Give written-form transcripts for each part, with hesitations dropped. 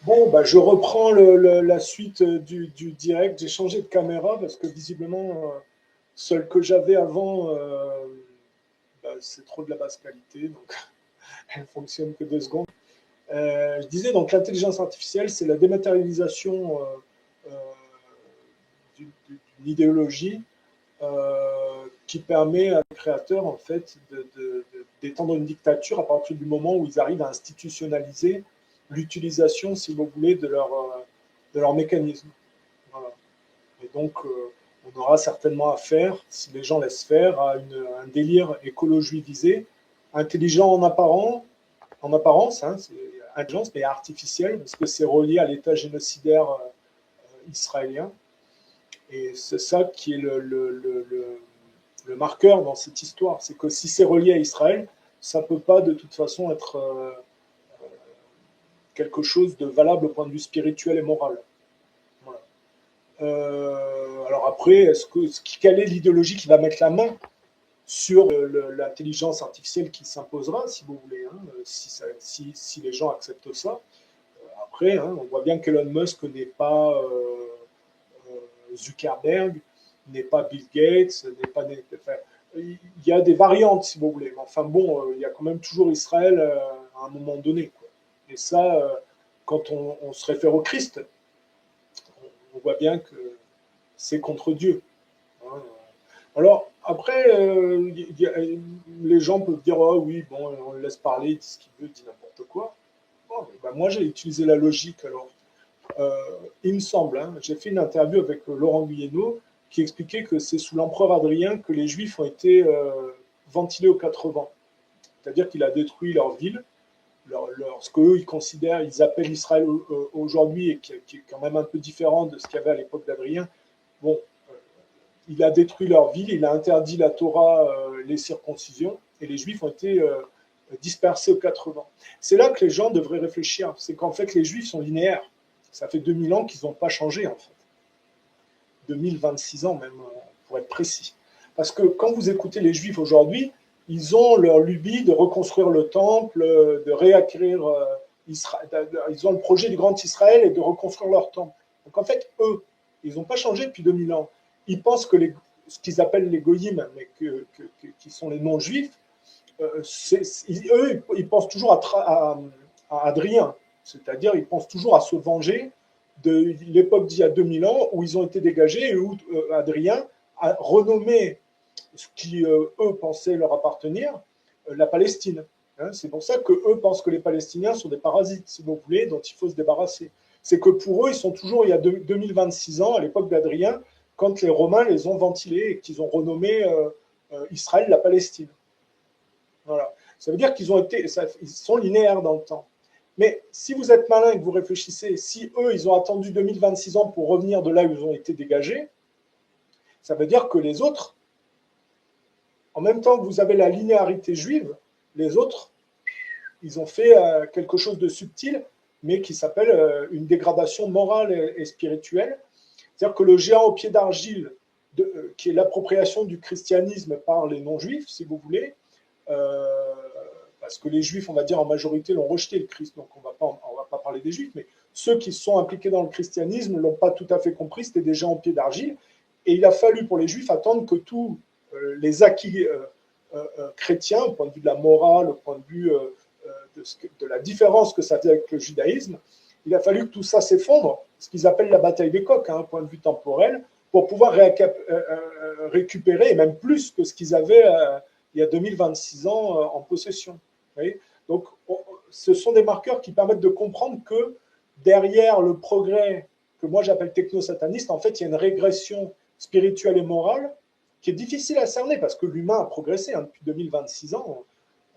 Bon, bah, je reprends la suite du direct. J'ai changé de caméra parce que visiblement, celle que j'avais avant, bah, c'est trop de la basse qualité, donc elle fonctionne que 2 secondes. Je disais donc l'intelligence artificielle, c'est la dématérialisation euh, d'une idéologie qui permet à les créateurs en fait d'étendre une dictature à partir du moment où ils arrivent à institutionnaliser l'utilisation, si vous voulez, de leur mécanisme. Voilà. Et donc, on aura certainement affaire, si les gens laissent faire, à un délire écologie visé, intelligent en apparence, hein, c'est intelligence, mais artificielle, parce que c'est relié à l'état génocidaire israélien. Et c'est ça qui est le marqueur dans cette histoire. C'est que si c'est relié à Israël, ça ne peut pas de toute façon être quelque chose de valable au point de vue spirituel et moral. Voilà. Alors après, quelle est l'idéologie qui va mettre la main sur l'intelligence artificielle qui s'imposera, si vous voulez, hein, si les gens acceptent ça. Après, hein, on voit bien qu'Elon Musk n'est pas Zuckerberg, n'est pas Bill Gates, n'est pas. Enfin, il y a des variantes, si vous voulez. Mais enfin bon, il y a quand même toujours Israël à un moment donné, quoi. Et ça, quand on se réfère au Christ, on voit bien que c'est contre Dieu. Hein. Alors, après, les gens peuvent dire, oh oui, bon, on le laisse parler, il dit ce qu'il veut, il dit n'importe quoi. Bon, ben, moi, j'ai utilisé la logique. Alors, euh, il me semble, hein, j'ai fait une interview avec Laurent Guyeno qui expliquait que c'est sous l'empereur Adrien que les Juifs ont été ventilés aux 80. C'est-à-dire qu'il a détruit leur ville, ce qu'eux ils considèrent, ils appellent Israël aujourd'hui et qui est quand même un peu différent de ce qu'il y avait à l'époque d'Adrien. Bon, il a détruit leur ville, il a interdit la Torah, les circoncisions, et les Juifs ont été dispersés aux 80. C'est là que les gens devraient réfléchir. C'est qu'en fait, les Juifs sont linéaires. Ça fait 2000 ans qu'ils n'ont pas changé, en fait. 2026 ans même, pour être précis. Parce que quand vous écoutez les Juifs aujourd'hui, ils ont leur lubie de reconstruire le temple, de réacquérir Israël. Ils ont le projet du Grand Israël et de reconstruire leur temple. Donc en fait, eux, ils n'ont pas changé depuis 2000 ans. Ils pensent que ce qu'ils appellent les goyim, mais qui sont les non-juifs, eux, ils pensent toujours à Adrien. C'est-à-dire, ils pensent toujours à se venger de l'époque d'il y a 2000 ans où ils ont été dégagés et où Adrien a renommé ce qui, eux, pensaient leur appartenir, la Palestine. Hein, c'est pour ça qu'eux pensent que les Palestiniens sont des parasites, si vous voulez, dont il faut se débarrasser. C'est que pour eux, ils sont toujours, il y a 2026 ans, à l'époque d'Adrien, quand les Romains les ont ventilés et qu'ils ont renommé Israël la Palestine. Voilà. Ça veut dire qu'ils ils sont linéaires dans le temps. Mais si vous êtes malin et que vous réfléchissez, si eux, ils ont attendu 2026 ans pour revenir de là où ils ont été dégagés, ça veut dire que les autres, en même temps que vous avez la linéarité juive, les autres, ils ont fait quelque chose de subtil, mais qui s'appelle une dégradation morale et spirituelle. C'est-à-dire que le géant au pied d'argile, qui est l'appropriation du christianisme par les non-juifs, si vous voulez, parce que les juifs, on va dire en majorité, l'ont rejeté le Christ, donc on va pas parler des juifs, mais ceux qui sont impliqués dans le christianisme ne l'ont pas tout à fait compris, c'était des gens au pied d'argile, et il a fallu pour les juifs attendre que tous les acquis chrétiens, au point de vue de la morale, au point de vue de la différence que ça fait avec le judaïsme, il a fallu que tout ça s'effondre, ce qu'ils appellent la bataille des coqs, hein, point de vue temporel, pour pouvoir récupérer, et même plus que ce qu'ils avaient il y a 2026 ans en possession. Donc, ce sont des marqueurs qui permettent de comprendre que derrière le progrès que moi j'appelle techno-sataniste, en fait, il y a une régression spirituelle et morale qui est difficile à cerner parce que l'humain a progressé hein, depuis 2026 ans.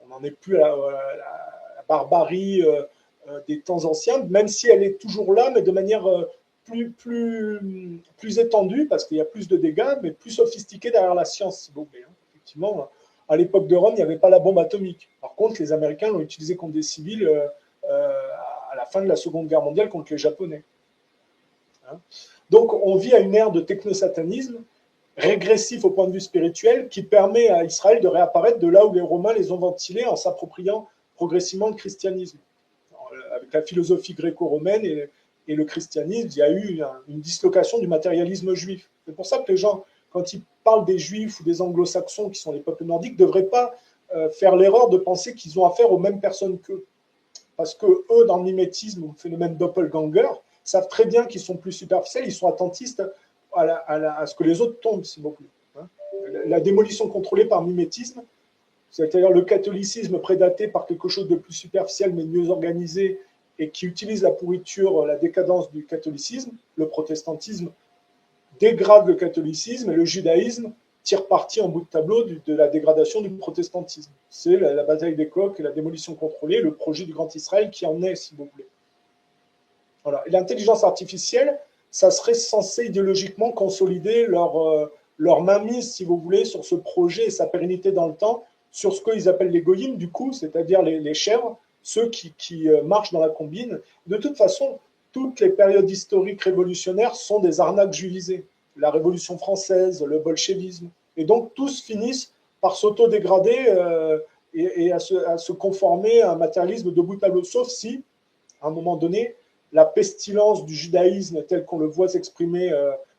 On n'en est plus à la barbarie des temps anciens, même si elle est toujours là, mais de manière plus étendue, parce qu'il y a plus de dégâts, mais plus sophistiquée derrière la science, si vous voulez. Effectivement, à l'époque de Rome, il n'y avait pas la bombe atomique. Par contre, les Américains l'ont utilisée contre des civils à la fin de la Seconde Guerre mondiale contre les Japonais. Hein. Donc, on vit à une ère de technosatanisme régressif au point de vue spirituel qui permet à Israël de réapparaître de là où les Romains les ont ventilés en s'appropriant progressivement le christianisme. Avec avec la philosophie gréco-romaine et le christianisme, il y a eu une dislocation du matérialisme juif. C'est pour ça que les gens, quand ils parlent des juifs ou des anglo-saxons, qui sont les peuples nordiques, ne devraient pas faire l'erreur de penser qu'ils ont affaire aux mêmes personnes qu'eux. Parce que eux, dans le mimétisme ou le phénomène doppelganger, savent très bien qu'ils sont plus superficiels, ils sont attentistes à ce que les autres tombent, s'il vous plaît. La démolition contrôlée par mimétisme, c'est-à-dire le catholicisme prédaté par quelque chose de plus superficiel mais mieux organisé et qui utilise la pourriture, la décadence du catholicisme, le protestantisme dégrade le catholicisme et le judaïsme tire parti en bout de tableau de la dégradation du protestantisme. C'est la bataille des coqs et la démolition contrôlée, le projet du Grand Israël qui en est, si vous voulez. Voilà. Et l'intelligence artificielle, ça serait censé idéologiquement consolider leur mainmise, si vous voulez, sur ce projet et sa pérennité dans le temps, sur ce qu'ils appellent les goyim, du coup, c'est-à-dire les chèvres, ceux qui marchent dans la combine. De toute façon, toutes les périodes historiques révolutionnaires sont des arnaques juivisées. La Révolution française, le bolchevisme. Et donc, tous finissent par s'auto-dégrader et à se conformer à un matérialisme de bout à bout, sauf si, à un moment donné, la pestilence du judaïsme tel qu'on le voit s'exprimer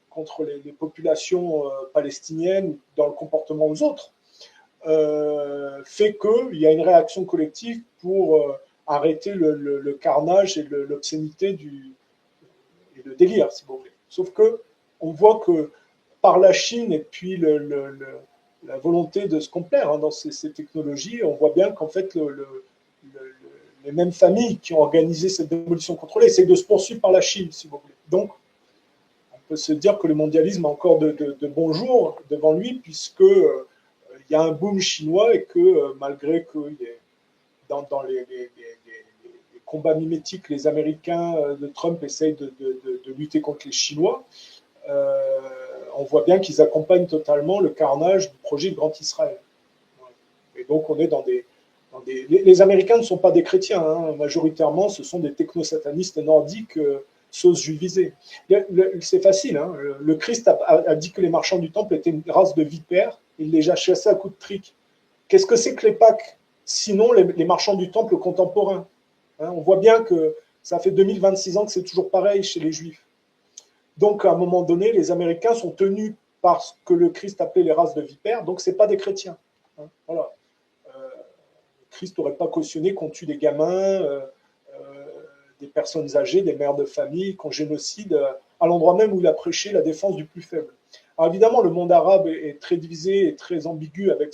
contre les populations palestiniennes dans le comportement aux autres, fait qu'il y a une réaction collective pour arrêter le carnage et l'obscénité et le délire, si vous voulez. Sauf que on voit que par la Chine et puis la volonté de se complaire dans ces technologies, on voit bien qu'en fait les mêmes familles qui ont organisé cette démolition contrôlée essayent de se poursuivre par la Chine, si vous voulez. Donc, on peut se dire que le mondialisme a encore de bons jours devant lui, puisque il y a un boom chinois et que malgré que dans les combats mimétiques, les Américains de Trump essayent de lutter contre les Chinois, on voit bien qu'ils accompagnent totalement le carnage du projet de Grand Israël. Et donc on est dans des... Les Américains ne sont pas des chrétiens, hein. Majoritairement ce sont des technosatanistes nordiques sauce juivisée. C'est facile, hein. Le Christ a dit que les marchands du temple étaient une race de vipères, il les a chassés à coups de trick. Qu'est-ce que c'est que les Pâques, sinon les marchands du temple contemporains, hein. On voit bien que ça fait 2026 ans que c'est toujours pareil chez les Juifs. Donc, à un moment donné, les Américains sont tenus par ce que le Christ appelait les races de vipères, donc ce n'est pas des chrétiens. Hein, voilà. Christ n'aurait pas cautionné qu'on tue des gamins, des personnes âgées, des mères de famille, qu'on génocide à l'endroit même où il a prêché la défense du plus faible. Alors évidemment, le monde arabe est très divisé et très ambigu avec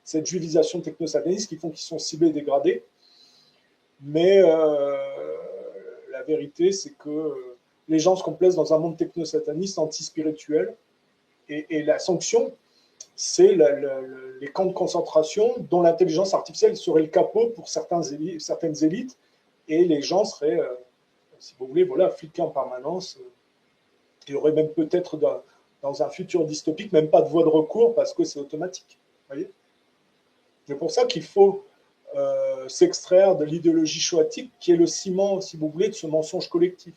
cette juivisation technosataniste qui font qu'ils sont ciblés et dégradés. Mais la vérité, c'est que les gens se complaisent dans un monde technosataniste anti-spirituel. Et la sanction, c'est les camps de concentration dont l'intelligence artificielle serait le capot pour certaines élites. Et les gens seraient, si vous voulez, voilà, fliqués en permanence. Il y aurait même peut-être dans un futur dystopique, même pas de voie de recours parce que c'est automatique. Voyez, c'est pour ça qu'il faut s'extraire de l'idéologie choatique qui est le ciment, si vous voulez, de ce mensonge collectif.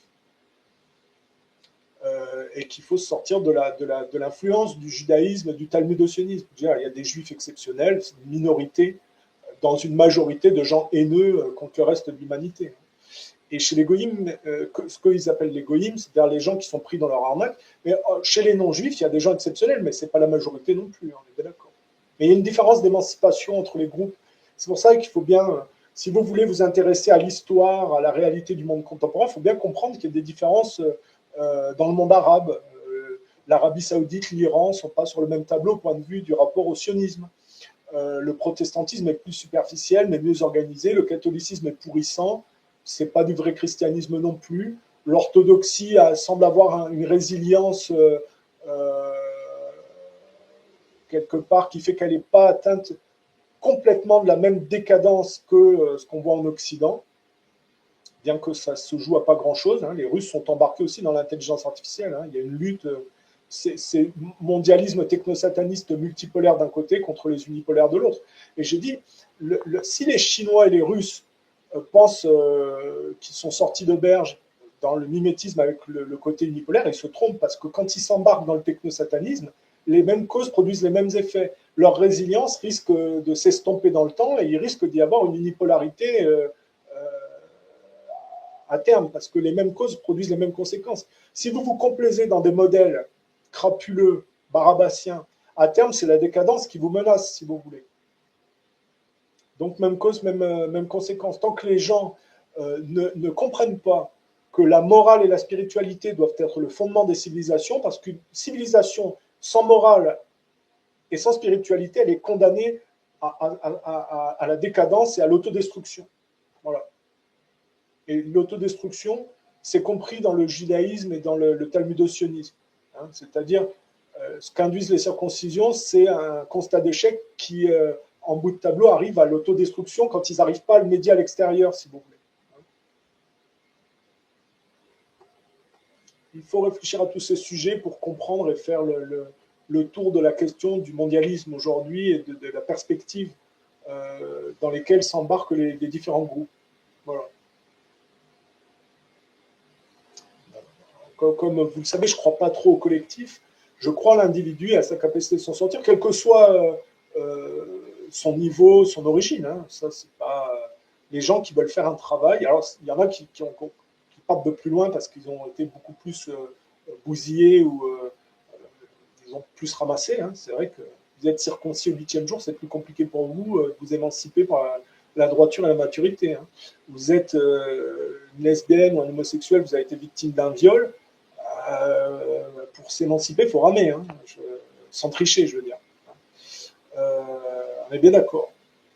Et qu'il faut sortir de l'influence du judaïsme, du talmudo-sionisme. Il y a des juifs exceptionnels, c'est une minorité dans une majorité de gens haineux contre le reste de l'humanité. Et chez les goïms, ce qu'ils appellent les goïms, c'est-à-dire les gens qui sont pris dans leur arnaque, mais chez les non-juifs, il y a des gens exceptionnels, mais ce n'est pas la majorité non plus, on est bien d'accord. Mais il y a une différence d'émancipation entre les groupes. C'est pour ça qu'il faut bien, si vous voulez vous intéresser à l'histoire, à la réalité du monde contemporain, il faut bien comprendre qu'il y a des différences dans le monde arabe. L'Arabie saoudite, l'Iran ne sont pas sur le même tableau au point de vue du rapport au sionisme. Le protestantisme est plus superficiel, mais mieux organisé. Le catholicisme est pourrissant. Ce n'est pas du vrai christianisme non plus. L'orthodoxie semble avoir une résilience quelque part qui fait qu'elle n'est pas atteinte complètement de la même décadence que ce qu'on voit en Occident, bien que ça se joue à pas grand-chose. Hein. Les Russes sont embarqués aussi dans l'intelligence artificielle. Hein. Il y a une lutte, c'est mondialisme technosataniste multipolaire d'un côté contre les unipolaires de l'autre. Et j'ai dit, si les Chinois et les Russes pensent qu'ils sont sortis d'auberge dans le mimétisme avec le côté unipolaire, ils se trompent parce que quand ils s'embarquent dans le technosatanisme, les mêmes causes produisent les mêmes effets. Leur résilience risque de s'estomper dans le temps et il risque d'y avoir une unipolarité à terme, parce que les mêmes causes produisent les mêmes conséquences. Si vous vous complaisez dans des modèles crapuleux, barabassiens, à terme, c'est la décadence qui vous menace, si vous voulez. Donc, même cause, même conséquence. Tant que les gens ne comprennent pas que la morale et la spiritualité doivent être le fondement des civilisations, parce qu'une civilisation sans morale et sans spiritualité, elle est condamnée à la décadence et à l'autodestruction. Voilà. Et l'autodestruction, c'est compris dans le judaïsme et dans le talmudo-sionisme. Hein, c'est-à-dire, ce qu'induisent les circoncisions, c'est un constat d'échec qui, en bout de tableau, arrive à l'autodestruction quand ils n'arrivent pas à le médier à l'extérieur, si vous voulez. Il faut réfléchir à tous ces sujets pour comprendre et faire le tour de la question du mondialisme aujourd'hui et de la perspective dans lesquelles s'embarquent les différents groupes. Voilà. Comme vous le savez, je ne crois pas trop au collectif. Je crois à l'individu et à sa capacité de s'en sortir, quel que soit son niveau, son origine. Hein. Ça, c'est pas les gens qui veulent faire un travail. Alors, il y en a qui partent de plus loin parce qu'ils ont été beaucoup plus bousillés ou ils ont plus ramassé. Hein. C'est vrai que vous êtes circoncis au 8e jour, c'est plus compliqué pour vous de vous émanciper par la droiture et la maturité. Hein. Vous êtes une lesbienne ou un homosexuel, vous avez été victime d'un viol. Pour s'émanciper, il faut ramer, hein. Sans tricher, je veux dire. On est bien d'accord.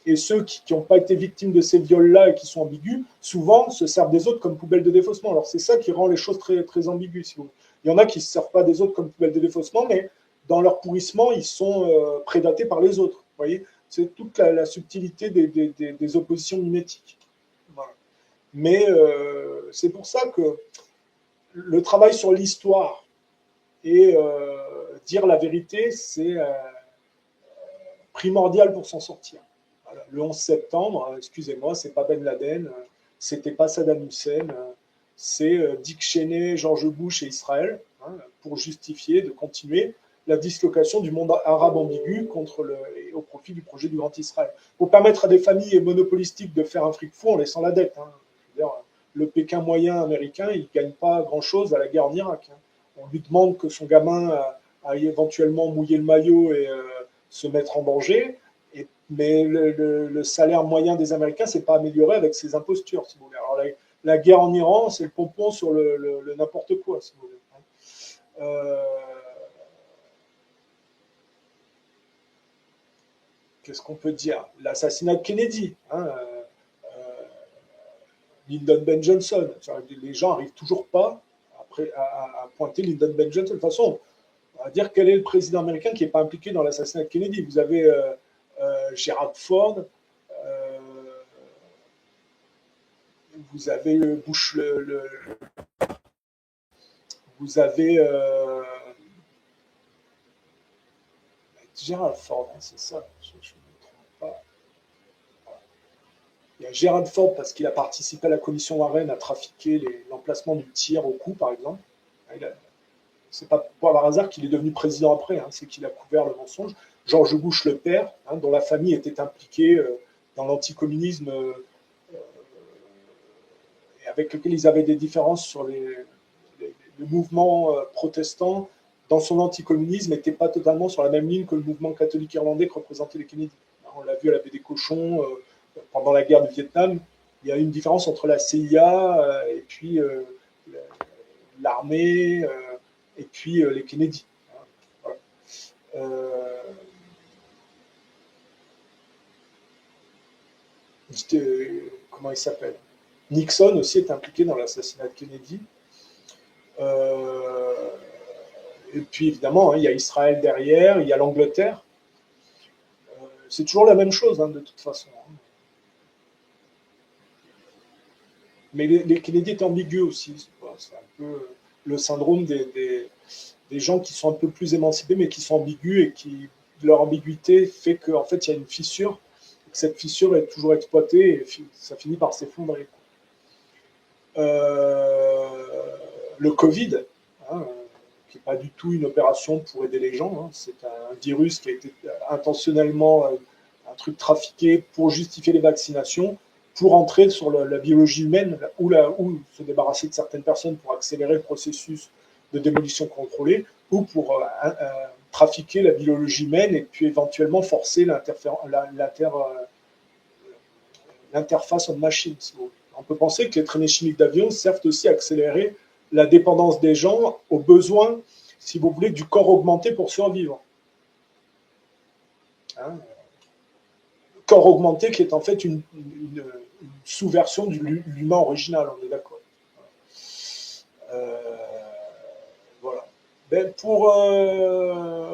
Et ceux qui n'ont pas été victimes de ces viols-là et qui sont ambigus, souvent se servent des autres comme poubelle de défaussement. Alors c'est ça qui rend les choses très, très ambiguës. Si vous... Il y en a qui ne se servent pas des autres comme poubelle de défaussement, mais dans leur pourrissement, ils sont prédatés par les autres. Vous voyez, c'est toute la subtilité des oppositions mimétiques. Voilà. Mais c'est pour ça que le travail sur l'histoire et dire la vérité, c'est primordial pour s'en sortir. Voilà. Le 11 septembre, excusez-moi, c'est pas Ben Laden, c'était pas Saddam Hussein, c'est Dick Cheney, George Bush et Israël, hein, pour justifier de continuer la dislocation du monde arabe ambigu au profit du projet du Grand Israël. Pour permettre à des familles monopolistiques de faire un fric fou en laissant la dette. Hein. Je veux dire, le Pékin moyen américain, il ne gagne pas grand-chose à la guerre en Irak. Hein. On lui demande que son gamin aille éventuellement mouiller le maillot et se mettre en danger, mais le salaire moyen des Américains ne s'est pas amélioré avec ces impostures. Si vous voulez. Alors, la guerre en Iran, c'est le pompon sur le n'importe quoi. Si vous voulez. Qu'est-ce qu'on peut dire? L'assassinat de Kennedy. Hein, Lyndon B. Johnson. Les gens n'arrivent toujours pas à pointer Lyndon B. Johnson. De toute façon, on va dire quel est le président américain qui n'est pas impliqué dans l'assassinat de Kennedy. Vous avez Gerald Ford, vous avez Bush, vous avez Gerald Ford, hein, c'est ça, je ne me trompe pas. Il y a Gerald Ford parce qu'il a participé à la commission Warren à trafiquer l'emplacement du tir au cou, par exemple. C'est pas par hasard qu'il est devenu président après, hein, c'est qu'il a couvert le mensonge. George Bush le père, hein, dont la famille était impliquée dans l'anticommunisme et avec lequel ils avaient des différences sur le mouvement protestant dans son anticommunisme n'était pas totalement sur la même ligne que le mouvement catholique irlandais que représentaient les Kennedy. On l'a vu à la baie des Cochons pendant la guerre du Vietnam. Il y a une différence entre la CIA et puis l'armée et puis les Kennedy. Voilà. Comment il s'appelle? Nixon aussi est impliqué dans l'assassinat de Kennedy. Et puis évidemment, hein, il y a Israël derrière, il y a l'Angleterre. C'est toujours la même chose, hein, de toute façon. Mais les Kennedy étaient ambigus aussi. C'est un peu le syndrome des gens qui sont un peu plus émancipés, mais qui sont ambigus et qui leur ambiguïté fait qu'en fait, il y a une fissure. Et que cette fissure est toujours exploitée et ça finit par s'effondrer. Le Covid, hein, qui n'est pas du tout une opération pour aider les gens. Hein. C'est un virus qui a été intentionnellement un truc trafiqué pour justifier les vaccinations, pour entrer sur la biologie humaine ou se débarrasser de certaines personnes pour accélérer le processus de démolition contrôlée, ou pour trafiquer la biologie humaine et puis éventuellement forcer l'interface homme-machine. On peut penser que les traînées chimiques d'avion servent aussi à accélérer la dépendance des gens aux besoins, si vous voulez, du corps augmenté pour survivre. Hein, corps augmenté qui est en fait une sous-version de l'humain original, on est d'accord. Voilà. Ben, pour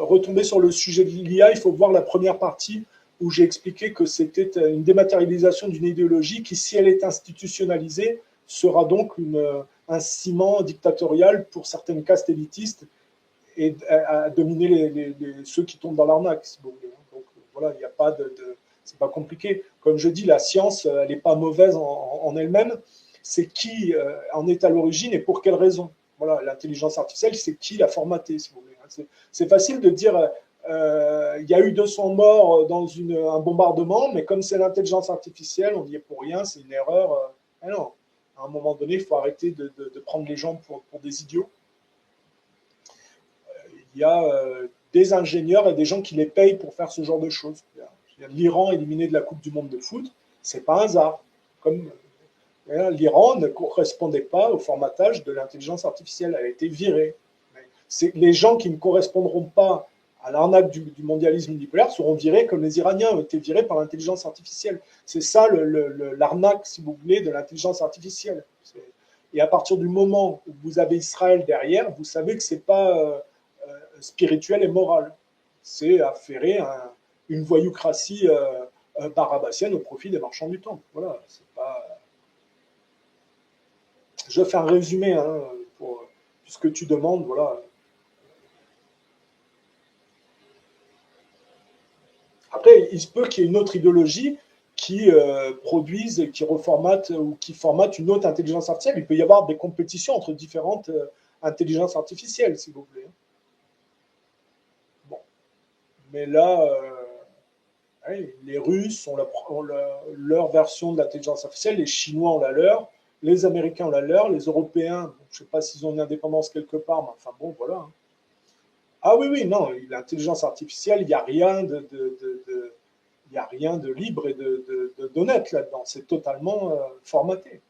retomber sur le sujet de l'IA, il faut voir la première partie où j'ai expliqué que c'était une dématérialisation d'une idéologie qui, si elle est institutionnalisée, sera donc un ciment dictatorial pour certaines castes élitistes et à dominer ceux qui tombent dans l'arnaque, si vous voulez. Donc voilà, il n'y a pas c'est pas compliqué. Comme je dis, la science, elle n'est pas mauvaise en elle-même. C'est qui en est à l'origine et pour quelle raison. Voilà, l'intelligence artificielle, c'est qui l'a formatée, si vous voulez. C'est facile de dire il y a eu 200 morts dans un bombardement, mais comme c'est l'intelligence artificielle, on n'y est pour rien, c'est une erreur. Non, à un moment donné, il faut arrêter de prendre les gens pour des idiots. Il y a des ingénieurs et des gens qui les payent pour faire ce genre de choses. L'Iran éliminé de la Coupe du Monde de foot, c'est pas un hasard. Comme l'Iran ne correspondait pas au formatage de l'intelligence artificielle, elle a été virée. Les gens qui ne correspondront pas à l'arnaque du mondialisme unipolaire seront virés comme les Iraniens ont été virés par l'intelligence artificielle. C'est ça l'arnaque, si vous voulez, de l'intelligence artificielle. Et à partir du moment où vous avez Israël derrière, vous savez que ce n'est pas spirituel et moral. C'est affairer une voyoucratie barabassienne au profit des marchands du temple. Voilà, c'est pas. Je fais un résumé puisque tu demandes, voilà. Après, il se peut qu'il y ait une autre idéologie qui produise, qui reformate ou qui formate une autre intelligence artificielle. Il peut y avoir des compétitions entre différentes intelligences artificielles, si vous voulez. Bon. Mais là, les Russes ont leur version de l'intelligence artificielle, les Chinois ont la leur, les Américains ont la leur, les Européens, je ne sais pas s'ils ont une indépendance quelque part, mais enfin bon, voilà. Hein. Ah oui, oui, non, l'intelligence artificielle, il n'y a rien il y a rien de libre et d'honnête là-dedans. C'est totalement formaté.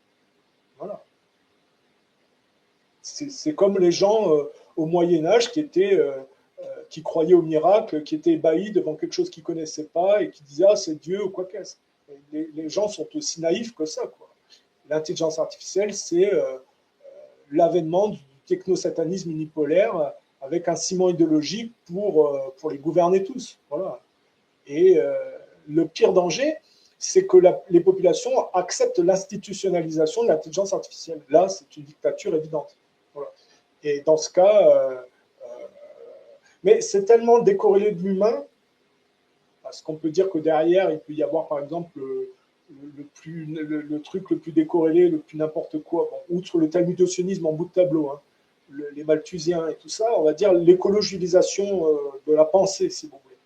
Voilà. C'est comme les gens au Moyen-Âge qui croyaient au miracle, qui étaient ébahis devant quelque chose qu'ils ne connaissaient pas et qui disaient « Ah, c'est Dieu » ou quoi qu'est-ce. Les gens sont aussi naïfs que ça. L'intelligence artificielle, c'est l'avènement du technosatanisme unipolaire avec un ciment idéologique pour les gouverner tous. Voilà. Et le pire danger, c'est que les populations acceptent l'institutionnalisation de l'intelligence artificielle. Là, c'est une dictature évidente. Voilà. Et dans ce cas, mais c'est tellement décorrélé de l'humain, parce qu'on peut dire que derrière, il peut y avoir, par exemple, le truc le plus décorrélé, le plus n'importe quoi, bon, outre le talmudo-sionisme en bout de tableau, hein, les malthusiens et tout ça, on va dire l'écologisation de la pensée, si vous voulez.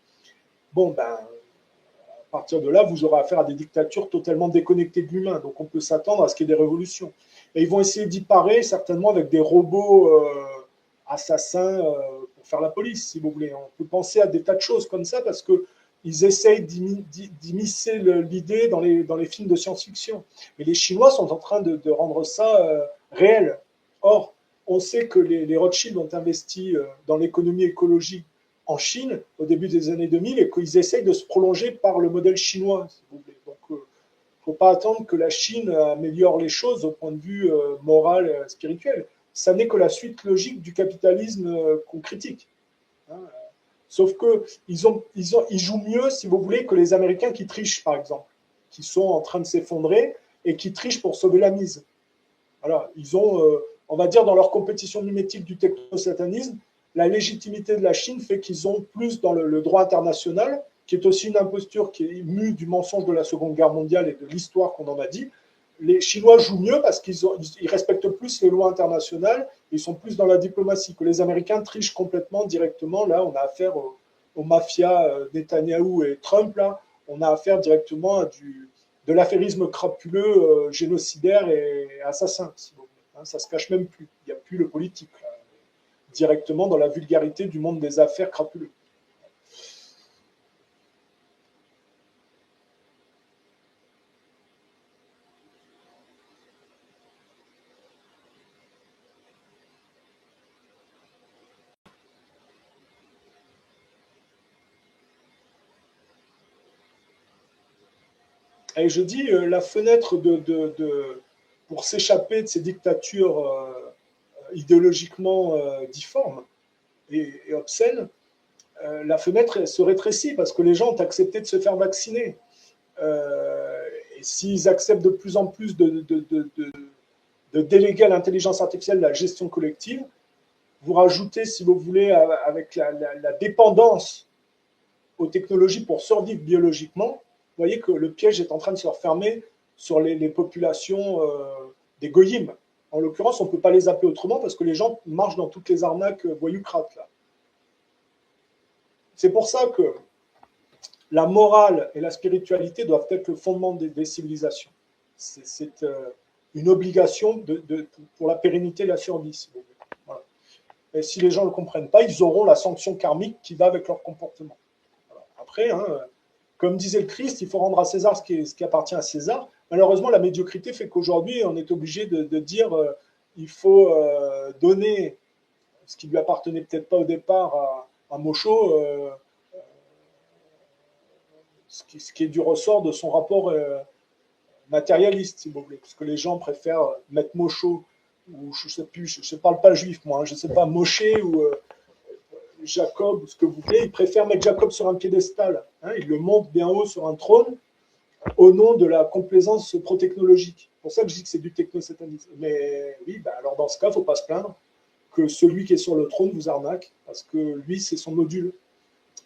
Bon, ben, à partir de là, vous aurez affaire à des dictatures totalement déconnectées de l'humain. Donc, on peut s'attendre à ce qu'il y ait des révolutions. Et ils vont essayer d'y parer, certainement, avec des robots assassins pour faire la police, si vous voulez. On peut penser à des tas de choses comme ça parce qu'ils essayent d'immiscer l'idée dans les films de science-fiction. Mais les Chinois sont en train de rendre ça réel. Or, on sait que les Rothschild ont investi dans l'économie écologique en Chine au début des années 2000 et qu'ils essayent de se prolonger par le modèle chinois, si vous voulez. Donc, il ne faut pas attendre que la Chine améliore les choses au point de vue moral et spirituel. Ça n'est que la suite logique du capitalisme qu'on critique. Hein. Sauf qu'ils jouent mieux, si vous voulez, que les Américains qui trichent, par exemple, qui sont en train de s'effondrer et qui trichent pour sauver la mise. Voilà, ils ont, on va dire, dans leur compétition mimétique du technosatanisme, la légitimité de la Chine fait qu'ils ont plus dans le droit international, qui est aussi une imposture qui est mue du mensonge de la Seconde Guerre mondiale et de l'histoire qu'on en a dit. Les Chinois jouent mieux parce qu'ils respectent plus les lois internationales, ils sont plus dans la diplomatie, que les Américains trichent complètement directement. Là, on a affaire aux mafias Netanyahou et Trump, là, on a affaire directement à de l'affairisme crapuleux, génocidaire et assassin. Si vous voulez, hein, ça se cache même plus. Il n'y a plus le politique, là, directement dans la vulgarité du monde des affaires crapuleux. Et je dis, la fenêtre pour s'échapper de ces dictatures idéologiquement difformes et obscènes, la fenêtre se rétrécit parce que les gens ont accepté de se faire vacciner. Et s'ils acceptent de plus en plus de déléguer à l'intelligence artificielle la gestion collective, vous rajoutez, si vous voulez, avec la dépendance aux technologies pour survivre biologiquement, vous voyez que le piège est en train de se refermer sur les populations des goyim. En l'occurrence, on ne peut pas les appeler autrement parce que les gens marchent dans toutes les arnaques voyoucrates, là. C'est pour ça que la morale et la spiritualité doivent être le fondement des civilisations. C'est une obligation pour la pérennité et la survie. Si vous voulez. Voilà. Et si les gens ne le comprennent pas, ils auront la sanction karmique qui va avec leur comportement. Voilà. Après, hein, comme disait le Christ, il faut rendre à César ce qui appartient à César. Malheureusement, la médiocrité fait qu'aujourd'hui, on est obligé de dire il faut donner ce qui lui appartenait peut-être pas au départ à Mocho, ce qui est du ressort de son rapport matérialiste, si vous voulez, parce que les gens préfèrent mettre Mocho, ou je sais plus, je ne parle pas juif, moi, hein, je ne sais pas, Moshe ou Jacob, ou ce que vous voulez, ils préfèrent mettre Jacob sur un piédestal, hein, ils le montent bien haut sur un trône, au nom de la complaisance pro-technologique. C'est pour ça que je dis que c'est du techno-satanisme. Mais oui, bah, alors dans ce cas, il ne faut pas se plaindre que celui qui est sur le trône vous arnaque, parce que lui, c'est son module.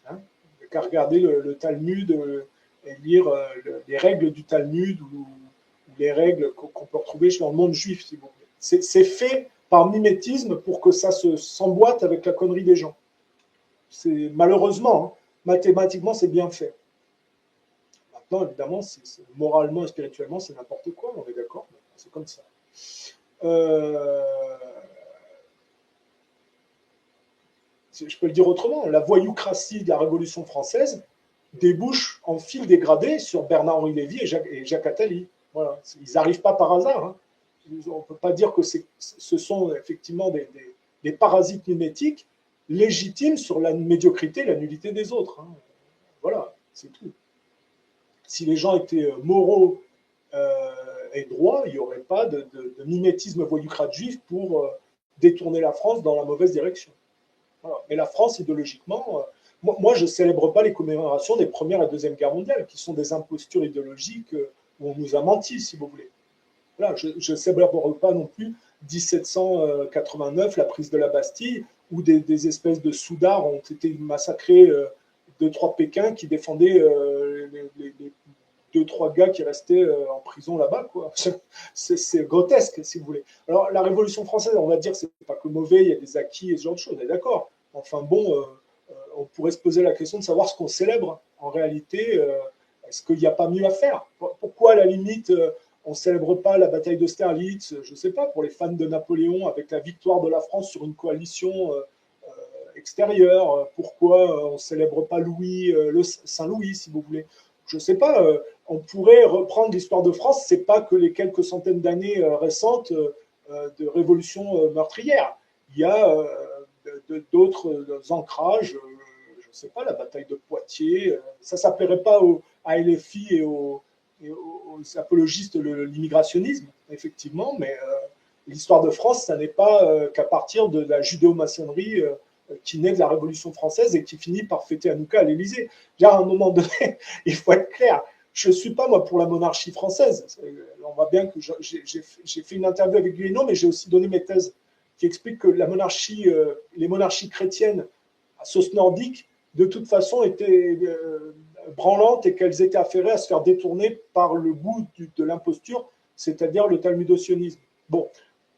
Hein, qu'à regarder le Talmud et lire les règles du Talmud ou les règles qu'on peut retrouver dans le monde juif, si vous voulez. C'est fait par mimétisme pour que ça s'emboîte avec la connerie des gens. Malheureusement, hein, mathématiquement, c'est bien fait. Maintenant, évidemment, moralement et spirituellement, c'est n'importe quoi, on est d'accord, c'est comme ça. Je peux le dire autrement, la voyoucratie de la Révolution française débouche en fil dégradé sur Bernard-Henri Lévy et Jacques Attali. Voilà. Ils n'arrivent pas par hasard. Hein. On ne peut pas dire que ce sont effectivement des parasites mimétiques légitimes sur la médiocrité et la nullité des autres. Hein. Voilà, c'est tout. Si les gens étaient moraux et droits, il n'y aurait pas de mimétisme voyoucrate juif pour détourner la France dans la mauvaise direction. Voilà. Mais la France, idéologiquement, moi, je ne célèbre pas les commémorations des Première et Deuxième Guerres mondiales, qui sont des impostures idéologiques où on nous a menti, si vous voulez. Voilà, je ne célèbre pas non plus 1789, la prise de la Bastille, où des espèces de soudards ont été massacrés, 2-3 Pékins qui défendaient les 2-3 gars qui restaient en prison là-bas, quoi. C'est grotesque, si vous voulez. Alors, la Révolution française, on va dire, c'est pas que mauvais, il y a des acquis et ce genre de choses, on est d'accord. Enfin bon, on pourrait se poser la question de savoir ce qu'on célèbre. En réalité, est-ce qu'il n'y a pas mieux à faire? Pourquoi, à la limite, on ne célèbre pas la bataille d'Austerlitz, je ne sais pas, pour les fans de Napoléon, avec la victoire de la France sur une coalition extérieure? Pourquoi on ne célèbre pas Saint-Louis, si vous voulez? Je ne sais pas, on pourrait reprendre l'histoire de France, ce n'est pas que les quelques centaines d'années récentes de révolution meurtrière. Il y a d'autres ancrages, je ne sais pas, la bataille de Poitiers, ça ne s'appellerait pas à LFI et aux apologistes de l'immigrationnisme, effectivement, mais l'histoire de France, ça n'est pas qu'à partir de la judéo-maçonnerie qui naît de la Révolution française et qui finit par fêter Hanouka à l'Élysée. À un moment donné, il faut être clair, je ne suis pas, moi, pour la monarchie française. On voit bien que j'ai fait une interview avec Guénon, mais j'ai aussi donné mes thèses qui expliquent que la monarchie, les monarchies chrétiennes à sauce nordique, de toute façon, étaient branlantes et qu'elles étaient affairées à se faire détourner par le goût de l'imposture, c'est-à-dire le talmudo-sionisme. Bon,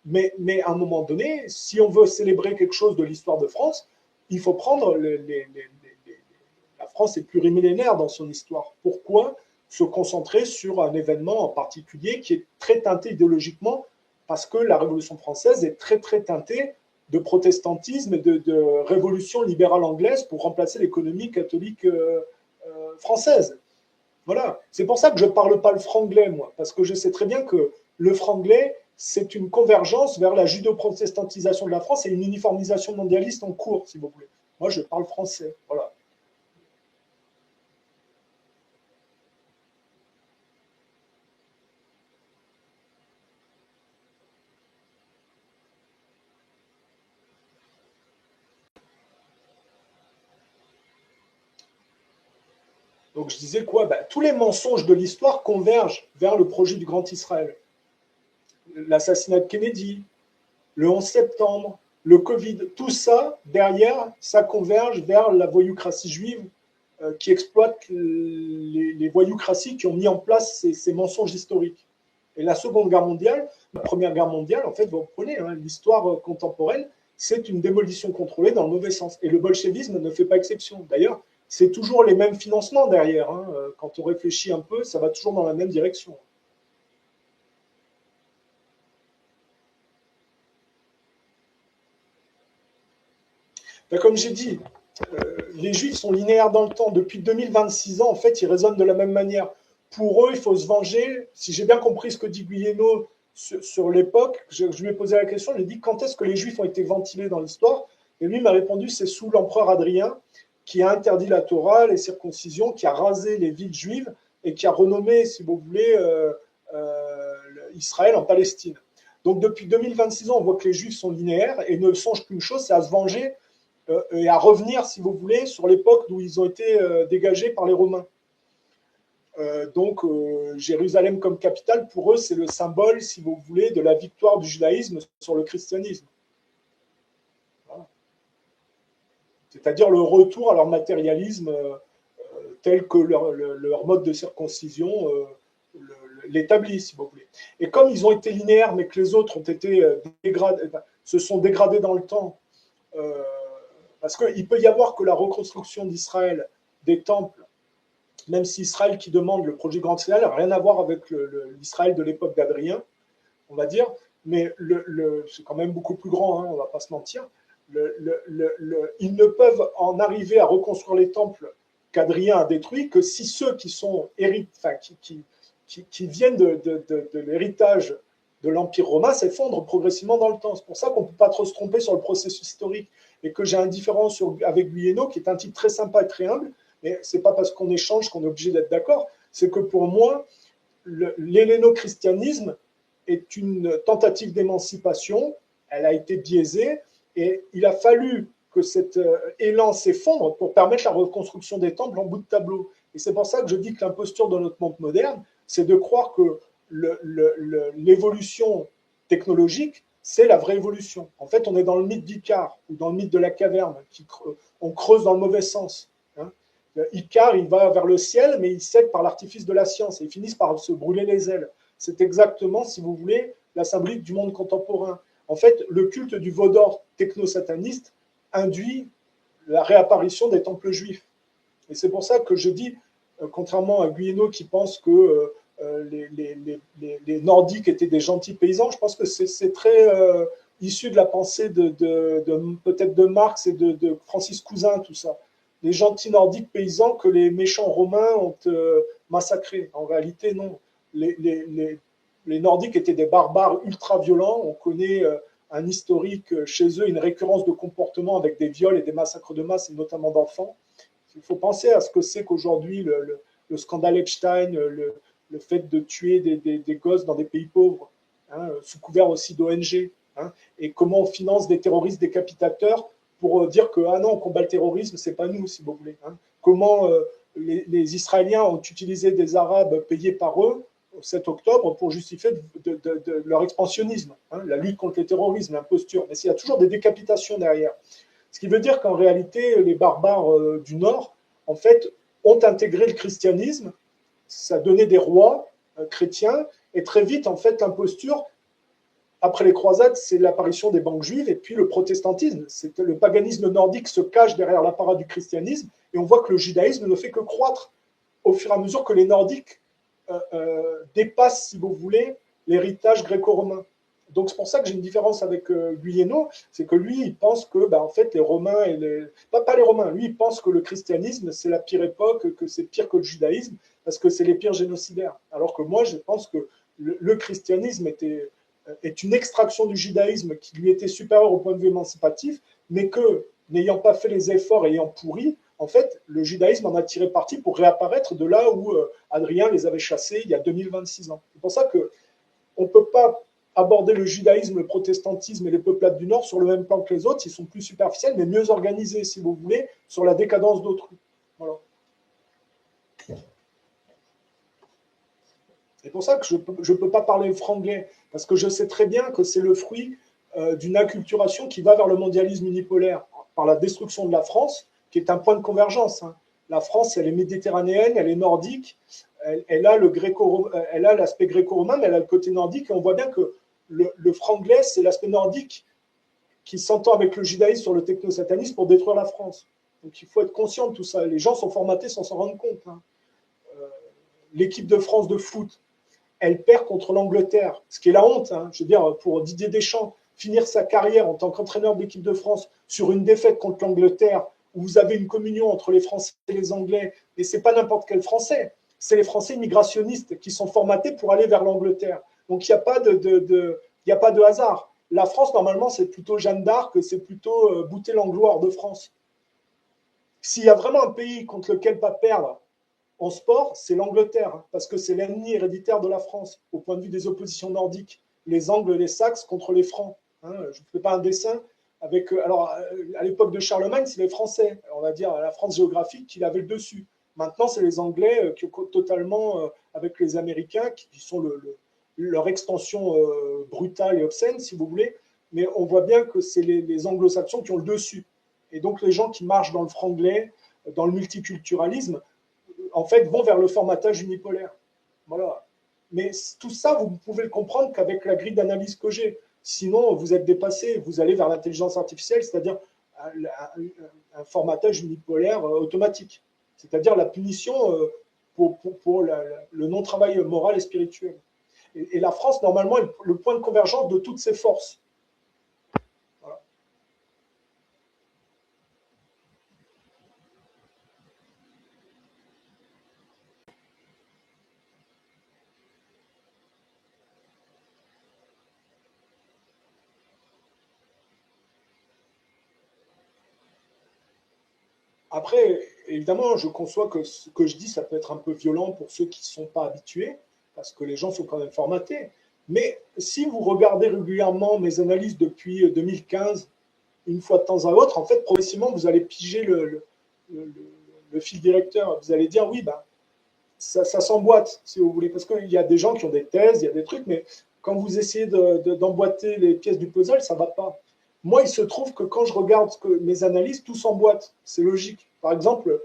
mais à un moment donné, si on veut célébrer quelque chose de l'histoire de France, il faut prendre la France est plurimillénaire dans son histoire. Pourquoi se concentrer sur un événement en particulier qui est très teinté idéologiquement, parce que la Révolution française est très très teintée de protestantisme et de révolution libérale anglaise pour remplacer l'économie catholique française. Voilà. C'est pour ça que je ne parle pas le franglais, moi, parce que je sais très bien que le franglais, c'est une convergence vers la judo-protestantisation de la France et une uniformisation mondialiste en cours, si vous voulez. Moi, je parle français. Voilà. Donc je disais quoi, bah, tous les mensonges de l'histoire convergent vers le projet du Grand Israël. L'assassinat de Kennedy, le 11 septembre, le Covid, tout ça, derrière, ça converge vers la voyoucratie juive qui exploite les voyoucraties qui ont mis en place ces mensonges historiques. Et la Seconde Guerre mondiale, la Première Guerre mondiale, en fait, vous comprenez, hein, l'histoire contemporaine, c'est une démolition contrôlée dans le mauvais sens. Et le bolchevisme ne fait pas exception. D'ailleurs, c'est toujours les mêmes financements derrière. Hein. Quand on réfléchit un peu, ça va toujours dans la même direction. Ben, comme j'ai dit, les Juifs sont linéaires dans le temps. Depuis 2026 ans, en fait, ils raisonnent de la même manière. Pour eux, il faut se venger. Si j'ai bien compris ce que dit Guyeno sur l'époque, je lui ai posé la question, je lui ai dit quand est-ce que les Juifs ont été ventilés dans l'histoire. Et lui m'a répondu, c'est sous l'empereur Adrien, qui a interdit la Torah, les circoncisions, qui a rasé les villes juives et qui a renommé, si vous voulez, Israël en Palestine. Donc depuis 2026 ans, on voit que les Juifs sont linéaires et ne songent qu'une chose, c'est à se venger et à revenir, si vous voulez, sur l'époque où ils ont été dégagés par les Romains. Donc, Jérusalem comme capitale, pour eux, c'est le symbole, si vous voulez, de la victoire du judaïsme sur le christianisme. Voilà. C'est-à-dire le retour à leur matérialisme tel que leur mode de circoncision l'établit, si vous voulez. Et comme ils ont été linéaires, mais que les autres ont été dégradés, se sont dégradés dans le temps, parce qu'il peut y avoir que la reconstruction d'Israël, des temples, même si Israël qui demande le projet Grand Israël n'a rien à voir avec l'Israël de l'époque d'Adrien, on va dire, mais c'est quand même beaucoup plus grand, hein, on ne va pas se mentir. Ils ne peuvent en arriver à reconstruire les temples qu'Adrien a détruits que si ceux qui sont qui viennent de l'héritage de l'Empire romain s'effondrent progressivement dans le temps. C'est pour ça qu'on ne peut pas trop se tromper sur le processus historique et que j'ai un différent avec Guyeno, qui est un type très sympa et très humble, mais ce n'est pas parce qu'on échange qu'on est obligé d'être d'accord. C'est que pour moi, l'helléno-christianisme est une tentative d'émancipation. Elle a été biaisée et il a fallu que cet élan s'effondre pour permettre la reconstruction des temples en bout de tableau. Et c'est pour ça que je dis que l'imposture de notre monde moderne, c'est de croire que l'évolution technologique, c'est la vraie évolution. En fait, on est dans le mythe d'Icare ou dans le mythe de la caverne. On creuse dans le mauvais sens. Hein. Icare, il va vers le ciel, mais il cède par l'artifice de la science et ils finissent par se brûler les ailes. C'est exactement, si vous voulez, la symbolique du monde contemporain. En fait, le culte du veau d'or techno-sataniste induit la réapparition des temples juifs. Et c'est pour ça que je dis, contrairement à Guyeno qui pense que les Nordiques étaient des gentils paysans, je pense que c'est très issu de la pensée peut-être de Marx et de Francis Cousin, tout ça. Les gentils Nordiques paysans que les méchants Romains ont massacrés. En réalité, non. Les Nordiques étaient des barbares ultra-violents. On connaît un historique chez eux, une récurrence de comportements avec des viols et des massacres de masse, et notamment d'enfants. Il faut penser à ce que c'est qu'aujourd'hui le scandale Epstein, le fait de tuer des gosses dans des pays pauvres, hein, sous couvert aussi d'ONG, hein, et comment on finance des terroristes décapitateurs pour dire que ah non, on combat le terrorisme, c'est pas nous, si vous voulez. Hein. Comment les Israéliens ont utilisé des Arabes payés par eux au 7 octobre pour justifier de leur expansionnisme, hein, la lutte contre le terrorisme, l'imposture. Mais il y a toujours des décapitations derrière. Ce qui veut dire qu'en réalité, les barbares du Nord, en fait, ont intégré le christianisme, ça donnait des rois chrétiens, et très vite, en fait, l'imposture, après les croisades, c'est l'apparition des banques juives, et puis le protestantisme. Le paganisme nordique se cache derrière l'apparat du christianisme, et on voit que le judaïsme ne fait que croître au fur et à mesure que les Nordiques dépassent, si vous voulez, l'héritage gréco-romain. Donc c'est pour ça que j'ai une différence avec Guyeno, c'est que lui, il pense que, en fait, les Romains et les... Pas les Romains, lui, il pense que le christianisme, c'est la pire époque, que c'est pire que le judaïsme, parce que c'est les pires génocidaires. Alors que moi, je pense que le christianisme est une extraction du judaïsme qui lui était supérieure au point de vue émancipatif, mais que, n'ayant pas fait les efforts et ayant pourri, en fait, le judaïsme en a tiré parti pour réapparaître de là où Adrien les avait chassés il y a 2026 ans. C'est pour ça qu'on ne peut pas aborder le judaïsme, le protestantisme et les peuplades du Nord sur le même plan que les autres. Ils sont plus superficiels, mais mieux organisés, si vous voulez, sur la décadence d'autrui. Voilà. C'est pour ça que je ne peux pas parler franglais, parce que je sais très bien que c'est le fruit d'une acculturation qui va vers le mondialisme unipolaire, par la destruction de la France, qui est un point de convergence. Hein. La France, elle est méditerranéenne, elle est nordique, elle a l'aspect gréco-romain, mais elle a le côté nordique, et on voit bien que le franglais, c'est l'aspect nordique qui s'entend avec le judaïsme sur le technosatanisme pour détruire la France. Donc il faut être conscient de tout ça. Les gens sont formatés sans s'en rendre compte. Hein. L'équipe de France de foot, elle perd contre l'Angleterre, ce qui est la honte. Hein. Je veux dire, pour Didier Deschamps, finir sa carrière en tant qu'entraîneur de l'équipe de France sur une défaite contre l'Angleterre, où vous avez une communion entre les Français et les Anglais, et c'est pas n'importe quel Français, c'est les Français immigrationnistes qui sont formatés pour aller vers l'Angleterre. Donc il n'y a pas de hasard. La France, normalement, c'est plutôt Jeanne d'Arc, c'est plutôt Bouter l'Angloire de France. S'il y a vraiment un pays contre lequel pas perdre en sport, c'est l'Angleterre, parce que c'est l'ennemi héréditaire de la France, au point de vue des oppositions nordiques. Les Angles et les Saxes contre les Francs. Hein, je ne fais pas un dessin avec. Alors, à l'époque de Charlemagne, c'est les Français, on va dire la France géographique, qui avait le dessus. Maintenant, c'est les Anglais qui ont totalement, avec les Américains, qui sont leur extension brutale et obscène, si vous voulez. Mais on voit bien que c'est les Anglo-Saxons qui ont le dessus. Et donc, les gens qui marchent dans le franglais, dans le multiculturalisme, en fait, vont vers le formatage unipolaire. Voilà. Mais tout ça, vous pouvez le comprendre qu'avec la grille d'analyse que j'ai. Sinon, vous êtes dépassé, vous allez vers l'intelligence artificielle, c'est-à-dire un formatage unipolaire automatique. C'est-à-dire la punition pour le non-travail moral et spirituel. Et la France, normalement, est le point de convergence de toutes ces forces. Voilà. Après, évidemment, je conçois que ce que je dis, ça peut être un peu violent pour ceux qui ne sont pas habitués, parce que les gens sont quand même formatés. Mais si vous regardez régulièrement mes analyses depuis 2015, une fois de temps à autre, en fait, progressivement, vous allez piger le, le fil directeur. Vous allez dire, oui, ça s'emboîte, si vous voulez, parce qu'il y a des gens qui ont des thèses, il y a des trucs, mais quand vous essayez d'emboîter les pièces du puzzle, ça ne va pas. Moi, il se trouve que quand je regarde mes analyses, tout s'emboîte. C'est logique. Par exemple,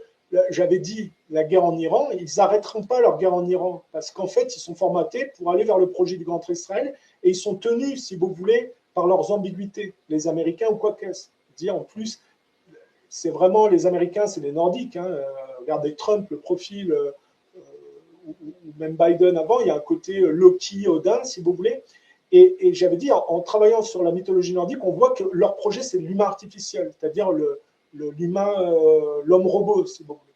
j'avais dit la guerre en Iran, ils n'arrêteront pas leur guerre en Iran, parce qu'en fait, ils sont formatés pour aller vers le projet du Grand Israël, et ils sont tenus, si vous voulez, par leurs ambiguïtés, les Américains ou quoi qu'est-ce. Dire en plus, c'est vraiment les Américains, c'est les Nordiques. Hein. Regardez Trump, le profil, ou même Biden avant, il y a un côté Loki, Odin, si vous voulez. Et j'avais dit, en travaillant sur la mythologie nordique, on voit que leur projet, c'est l'humain artificiel, c'est-à-dire l'humain, l'homme robot, si vous voulez.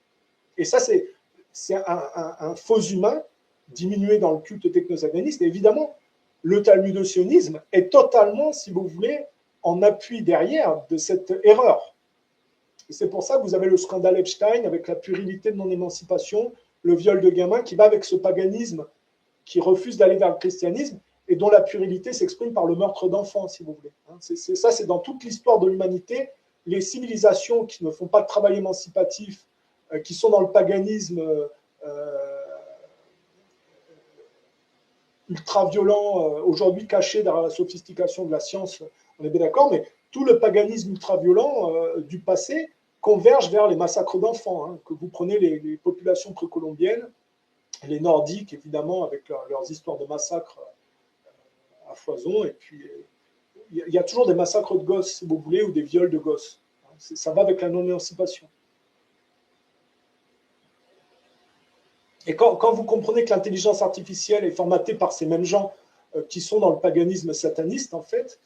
Et ça, c'est un faux humain diminué dans le culte technosataniste. Et évidemment, le talmudo-sionisme est totalement, si vous voulez, en appui derrière de cette erreur. Et c'est pour ça que vous avez le scandale Epstein avec la puérilité de non-émancipation, le viol de gamins qui va avec ce paganisme qui refuse d'aller vers le christianisme et dont la puérilité s'exprime par le meurtre d'enfants, si vous voulez. Ça, c'est dans toute l'histoire de l'humanité. Les civilisations qui ne font pas de travail émancipatif, qui sont dans le paganisme ultra-violent, aujourd'hui caché derrière la sophistication de la science, on est bien d'accord, mais tout le paganisme ultra-violent du passé converge vers les massacres d'enfants. Hein, que vous prenez les populations précolombiennes, les Nordiques, évidemment, avec leurs histoires de massacres à foison, et puis il y a toujours des massacres de gosses, si vous voulez, ou des viols de gosses. Ça va avec la non-émancipation. Et quand vous comprenez que l'intelligence artificielle est formatée par ces mêmes gens qui sont dans le paganisme sataniste, en fait,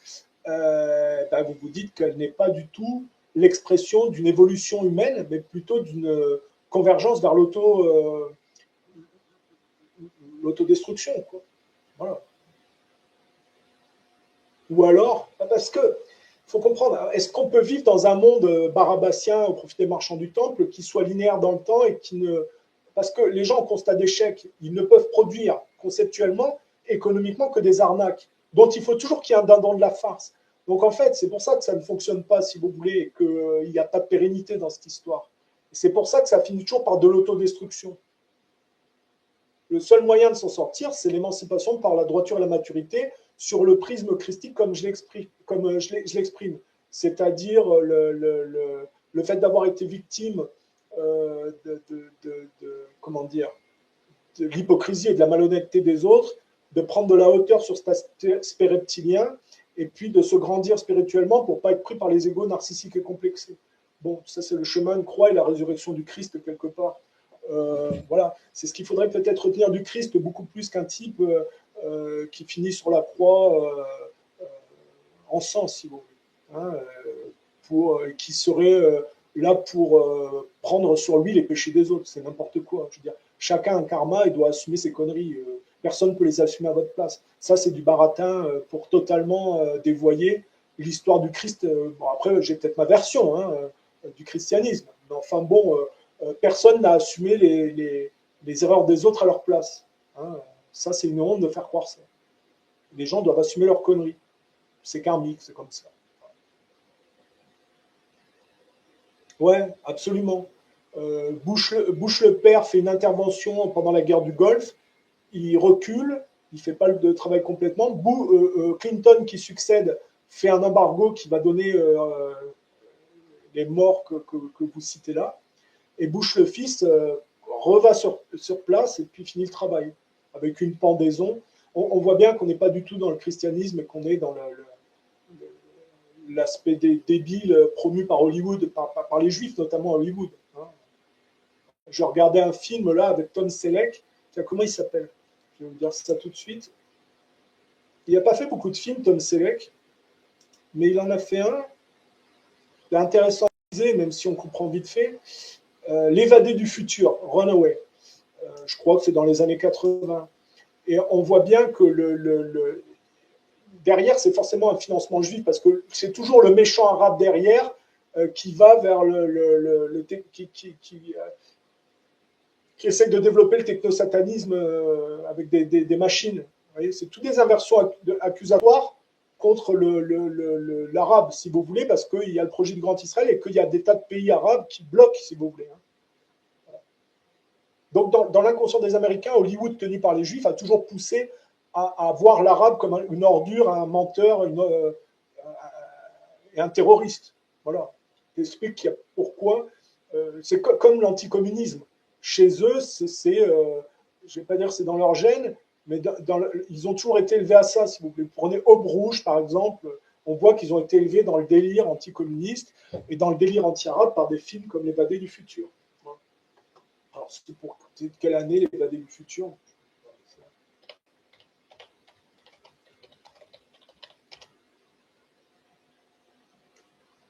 ben vous vous dites qu'elle n'est pas du tout l'expression d'une évolution humaine, mais plutôt d'une convergence vers l'autodestruction. Quoi. Voilà. Ou alors, parce que, il faut comprendre, est-ce qu'on peut vivre dans un monde barabbasien au profit des marchands du temple qui soit linéaire dans le temps et qui ne. Parce que les gens en constat d'échec, ils ne peuvent produire conceptuellement, économiquement que des arnaques, dont il faut toujours qu'il y ait un dindon de la farce. Donc en fait, c'est pour ça que ça ne fonctionne pas, si vous voulez, et qu'il n'y a pas de pérennité dans cette histoire. C'est pour ça que ça finit toujours par de l'autodestruction. Le seul moyen de s'en sortir, c'est l'émancipation par la droiture et la maturité sur le prisme christique comme je l'exprime. C'est-à-dire le fait d'avoir été victime comment dire, de l'hypocrisie et de la malhonnêteté des autres, de prendre de la hauteur sur cet aspect reptilien et puis de se grandir spirituellement pour ne pas être pris par les égos narcissiques et complexés. Bon, ça c'est le chemin de croix et la résurrection du Christ quelque part. Voilà, c'est ce qu'il faudrait peut-être retenir du Christ beaucoup plus qu'un type qui finit sur la croix en sang, si vous voulez, hein, qui serait là pour prendre sur lui les péchés des autres. C'est n'importe quoi. Je veux dire, chacun a un karma et doit assumer ses conneries. Personne ne peut les assumer à votre place. Ça, c'est du baratin pour totalement dévoyer l'histoire du Christ. Bon, après, j'ai peut-être ma version du christianisme. Mais enfin, bon, personne n'a assumé les erreurs des autres à leur place. Hein. Ça, c'est une honte de faire croire ça. Les gens doivent assumer leurs conneries. C'est karmique, c'est comme ça. Ouais, absolument. Bush le père fait une intervention pendant la guerre du Golfe. Il recule, il ne fait pas le travail complètement. Clinton, qui succède, fait un embargo qui va donner les morts que vous citez là. Et Bush le fils reva sur place et puis finit le travail avec une pendaison. On voit bien qu'on n'est pas du tout dans le christianisme et qu'on est dans l'aspect débile promu par Hollywood, par les juifs notamment à Hollywood. Hein. Je regardais un film là avec Tom Selleck. Tiens, comment il s'appelle? Je vais vous dire ça tout de suite. Il n'a pas fait beaucoup de films, Tom Selleck, mais il en a fait un. C'est intéressant à utiliser, même si on comprend vite fait. L'évadé du futur, Runaway. Je crois que c'est dans les années 80. Et on voit bien que derrière, c'est forcément un financement juif, parce que c'est toujours le méchant arabe derrière qui va vers qui essaie de développer le technosatanisme avec des machines. C'est toutes des inversions accusatoires contre l'arabe, si vous voulez, parce qu'il y a le projet du Grand Israël et qu'il y a des tas de pays arabes qui bloquent, si vous voulez. Donc, dans l'inconscient des Américains, Hollywood, tenu par les Juifs, a toujours poussé à voir l'arabe comme une ordure, un menteur et un terroriste. Voilà. J'explique pourquoi. C'est comme l'anticommunisme. Chez eux, je ne vais pas dire que c'est dans leur gène, mais ils ont toujours été élevés à ça. Si vous voulez. Vous prenez Aube Rouge, par exemple, on voit qu'ils ont été élevés dans le délire anticommuniste et dans le délire anti-arabe par des films comme L'évadé du futur. Alors, c'était pour quelle année L'évadé du futur?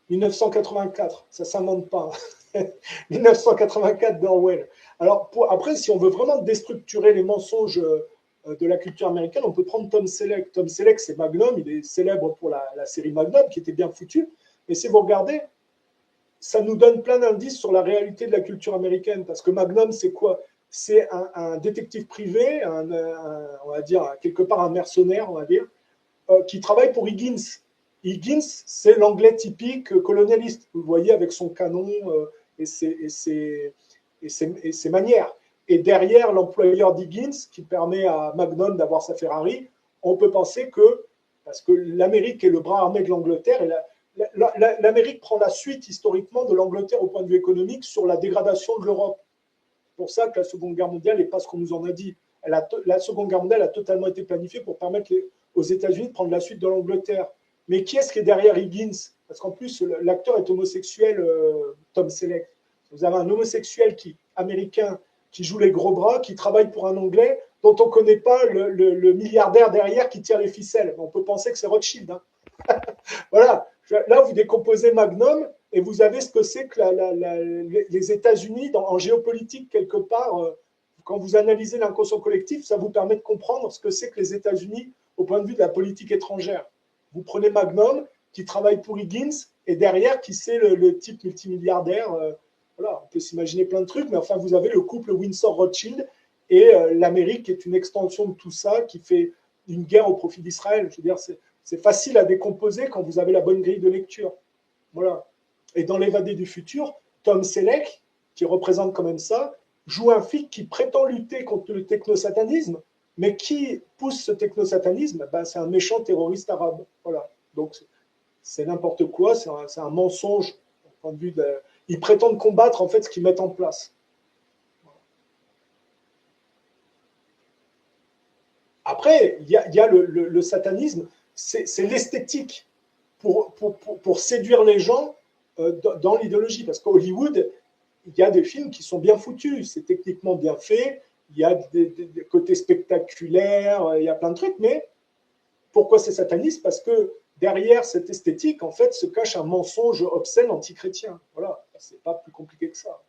1984, ça ne s'invente pas. 1984 d'Orwell. Alors, après, si on veut vraiment déstructurer les mensonges de la culture américaine, on peut prendre Tom Selleck. Tom Selleck, c'est Magnum, il est célèbre pour la série Magnum, qui était bien foutue. Mais si vous regardez, ça nous donne plein d'indices sur la réalité de la culture américaine. Parce que Magnum, c'est quoi? C'est un détective privé, on va dire, quelque part un mercenaire, on va dire, qui travaille pour Higgins. Higgins, c'est l'anglais typique colonialiste. Vous le voyez avec son canon et ses manières. Et derrière l'employeur d'Higgins, qui permet à Magnum d'avoir sa Ferrari, on peut penser que, parce que l'Amérique est le bras armé de l'Angleterre, et l'Amérique prend la suite historiquement de l'Angleterre au point de vue économique sur la dégradation de l'Europe. C'est pour ça que la Seconde Guerre mondiale n'est pas ce qu'on nous en a dit. La Seconde Guerre mondiale a totalement été planifiée pour permettre aux États-Unis de prendre la suite de l'Angleterre. Mais qui est-ce qui est derrière Higgins? Parce qu'en plus, l'acteur est homosexuel, Tom Selleck. Vous avez un homosexuel américain qui joue les gros bras, qui travaille pour un Anglais dont on ne connaît pas le milliardaire derrière qui tire les ficelles. On peut penser que c'est Rothschild. Hein. Voilà. Là, vous décomposez Magnum et vous avez ce que c'est que les États-Unis en géopolitique, quelque part. Quand vous analysez l'inconscient collectif, ça vous permet de comprendre ce que c'est que les États-Unis au point de vue de la politique étrangère. Vous prenez Magnum, qui travaille pour Higgins, et derrière, qui c'est le type multimilliardaire. Voilà, on peut s'imaginer plein de trucs, mais enfin, vous avez le couple Windsor-Rothschild et l'Amérique qui est une extension de tout ça, qui fait une guerre au profit d'Israël. Je veux dire, c'est facile à décomposer quand vous avez la bonne grille de lecture. Voilà. Et dans L'évadé du futur, Tom Selleck, qui représente quand même ça, joue un flic qui prétend lutter contre le technosatanisme, mais qui pousse ce technosatanisme, ben, c'est un méchant terroriste arabe. Voilà. Donc, c'est n'importe quoi, c'est un mensonge. Au point de vue ils prétendent combattre en fait ce qu'ils mettent en place. Après, il y a le satanisme, c'est l'esthétique pour séduire les gens dans l'idéologie. Parce qu'à Hollywood, il y a des films qui sont bien foutus, c'est techniquement bien fait, il y a des côtés spectaculaires, il y a plein de trucs, mais pourquoi c'est sataniste? Parce que derrière cette esthétique, en fait, se cache un mensonge obscène antichrétien. Voilà, c'est pas plus compliqué que ça.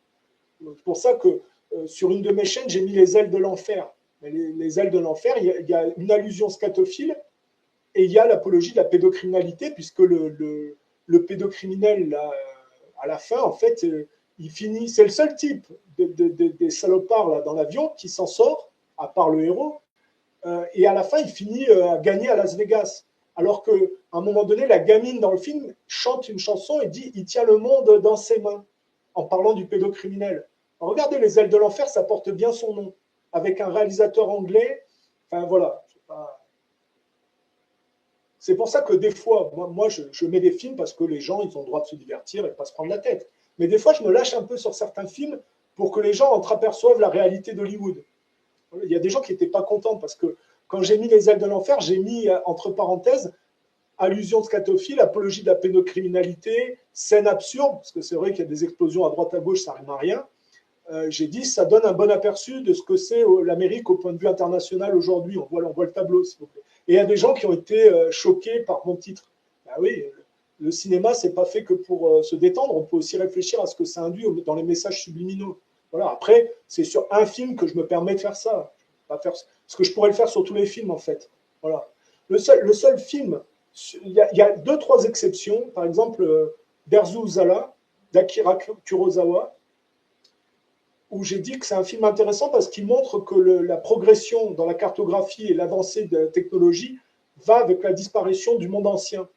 C'est pour ça que sur une de mes chaînes, j'ai mis les ailes de l'enfer. Les ailes de l'enfer, il y a une allusion scatophile et il y a l'apologie de la pédocriminalité, puisque le pédocriminel, là, à la fin, en fait, il finit. C'est le seul type des salopards là, dans l'avion qui s'en sort, à part le héros. Et à la fin, il finit à gagner à Las Vegas. Alors qu'à un moment donné, la gamine dans le film chante une chanson et dit il tient le monde dans ses mains, en parlant du pédocriminel. Alors, regardez, Les ailes de l'enfer, ça porte bien son nom, avec un réalisateur anglais. Enfin voilà. C'est pour ça que des fois, moi je mets des films parce que les gens, ils ont le droit de se divertir et de pas se prendre la tête. Mais des fois, je me lâche un peu sur certains films pour que les gens entreaperçoivent la réalité d'Hollywood. Il y a des gens qui n'étaient pas contents parce que quand j'ai mis Les ailes de l'enfer, j'ai mis entre parenthèses allusion scatophile, apologie de la pédocriminalité, scène absurde, parce que c'est vrai qu'il y a des explosions à droite à gauche, ça rime à rien. J'ai dit ça donne un bon aperçu de ce que c'est l'Amérique au point de vue international aujourd'hui. On voit le tableau, s'il vous plaît. Et il y a des gens qui ont été choqués par mon titre. Ben oui, le cinéma, c'est pas fait que pour se détendre. On peut aussi réfléchir à ce que ça induit dans les messages subliminaux. Voilà. Après, c'est sur un film que je me permets de faire ça. Pas faire ce que je pourrais le faire sur tous les films, en fait. Voilà. Le seul film, il y a deux, trois exceptions. Par exemple, Derzu Uzala, d'Akira Kurosawa, où j'ai dit que c'est un film intéressant parce qu'il montre que la progression dans la cartographie et l'avancée de la technologie va avec la disparition du monde ancien.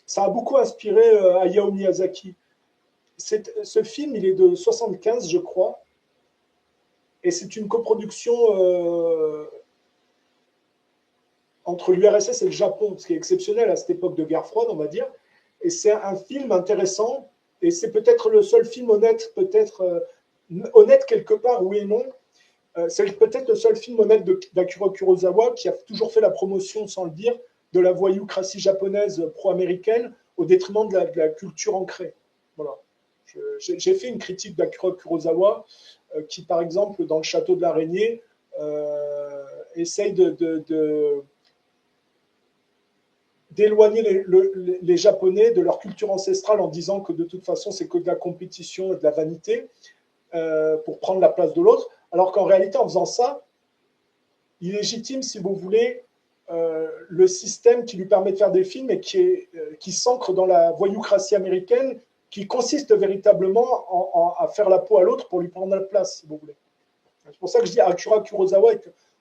Ça a beaucoup inspiré Hayao Miyazaki. Ce film, il est de 75, je crois, et c'est une coproduction entre l'URSS et le Japon, ce qui est exceptionnel à cette époque de guerre froide, on va dire. Et c'est un film intéressant, et c'est peut-être le seul film honnête, honnête quelque part, oui et non. C'est peut-être le seul film honnête d'Akira Kurosawa qui a toujours fait la promotion, sans le dire, de la voyoucratie japonaise pro-américaine au détriment de la culture ancrée. Voilà. J'ai fait une critique d'Akira Kurosawa qui, par exemple, dans Le Château de l'Araignée, essaye d'éloigner les Japonais de leur culture ancestrale en disant que de toute façon, c'est que de la compétition et de la vanité pour prendre la place de l'autre. Alors qu'en réalité, en faisant ça, il légitime, si vous voulez, le système qui lui permet de faire des films et qui s'ancre dans la voyoucratie américaine, qui consiste véritablement à faire la peau à l'autre pour lui prendre la place, si vous voulez. C'est pour ça que je dis Akira Kurosawa,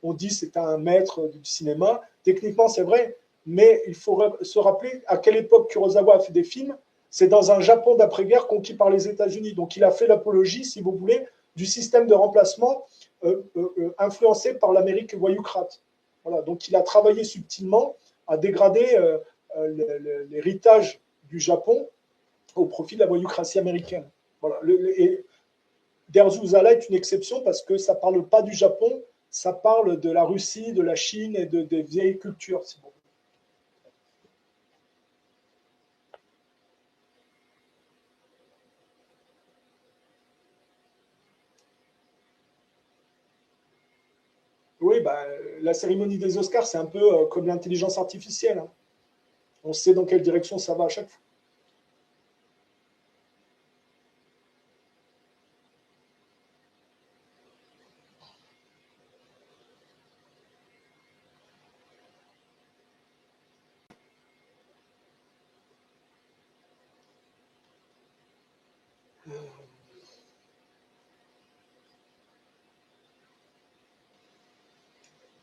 on dit c'est un maître du cinéma. Techniquement, c'est vrai, mais il faut se rappeler à quelle époque Kurosawa a fait des films. C'est dans un Japon d'après-guerre conquis par les États-Unis. Donc il a fait l'apologie, si vous voulez, du système de remplacement influencé par l'Amérique voyoucrate. Voilà, donc il a travaillé subtilement à dégrader l'héritage du Japon au profit de la voyoucratie américaine. Voilà. Et Derzu Uzala est une exception parce que ça ne parle pas du Japon, ça parle de la Russie, de la Chine et des vieilles cultures. Si bon. Oui, bah, la cérémonie des Oscars, c'est un peu comme l'intelligence artificielle, hein. On sait dans quelle direction ça va à chaque fois.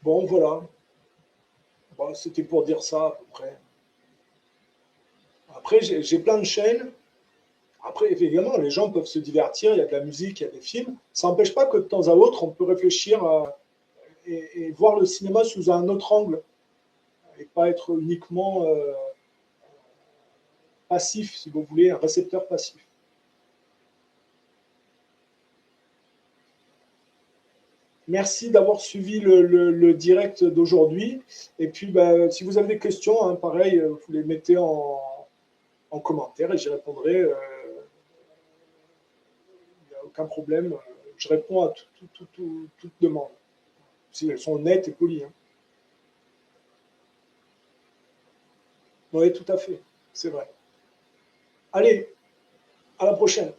Bon, voilà. Bon, c'était pour dire ça à peu près. Après, j'ai plein de chaînes. Après, évidemment, les gens peuvent se divertir, il y a de la musique, il y a des films. Ça n'empêche pas que de temps à autre, on peut réfléchir et voir le cinéma sous un autre angle et pas être uniquement passif, si vous voulez, un récepteur passif. Merci d'avoir suivi le direct d'aujourd'hui. Et puis, bah, si vous avez des questions, hein, pareil, vous les mettez en commentaire et j'y répondrai. Il n'y a aucun problème. Je réponds à toute demande, si elles sont nettes et polies, hein. Oui, tout à fait. C'est vrai. Allez, à la prochaine.